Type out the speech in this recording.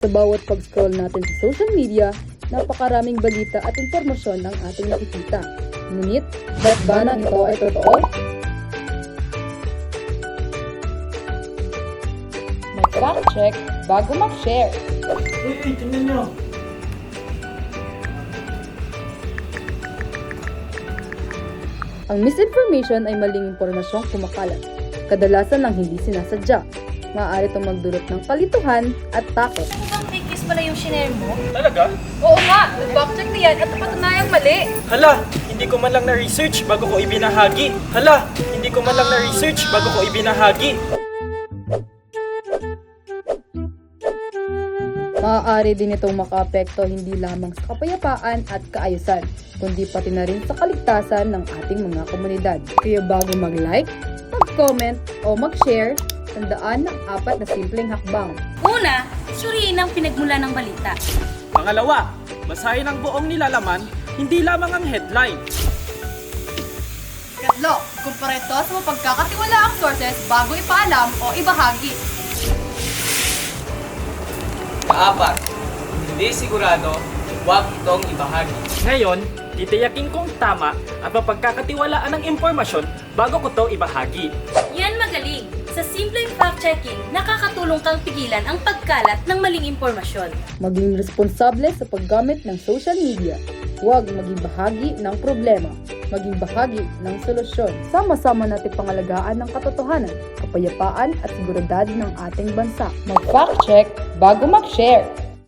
Sa bawat pag-scroll natin sa social media, napakaraming balita at impormasyon ang ating nakikita. Ngunit, ba't ba na ito ay totoo? Mag-fact check bago mag-share. Uy, tingnan nyo. Ang misinformation ay maling impormasyong kumakalat, kadalasan ng hindi sinasadya. Maaari itong magdulot ng kalituhan at takot. Mukhang fake news pala yung shinare mo. Talaga? Oo nga, nag-fact check na yan at napatunayang mali. Hala, hindi ko man lang na-research bago ko ibinahagi. Hala, hindi ko man lang na-research bago ko ibinahagi. Maaari din itong makaapekto hindi lamang sa kapayapaan at kaayusan, kundi pati na rin sa kaligtasan ng ating mga komunidad. Kaya bago mag-like, mag-comment o mag-share, tandaan ng 4 na simpleng hakbang. Una, suriin ang pinagmula ng balita. Pangalawa, basahin ang buong nilalaman, hindi lamang ang headline. Katlo, kumpara ito sa mapagkakatiwalaang sources bago ipaalam o ibahagi. Kaapat, hindi sigurado, huwag itong ibahagi. Ngayon, titiyakin kong tama at mapagkakatiwalaan ng impormasyon bago ko to ibahagi. Yan magaling. Sa simpleng fact-checking, nakakatulong kang pigilan ang pagkalat ng maling impormasyon. Maging responsable sa paggamit ng social media. Huwag maging bahagi ng problema, maging bahagi ng solusyon. Sama-sama natin pangalagaan ng katotohanan, kapayapaan at seguridad ng ating bansa. Mag-fact check bago mag-share.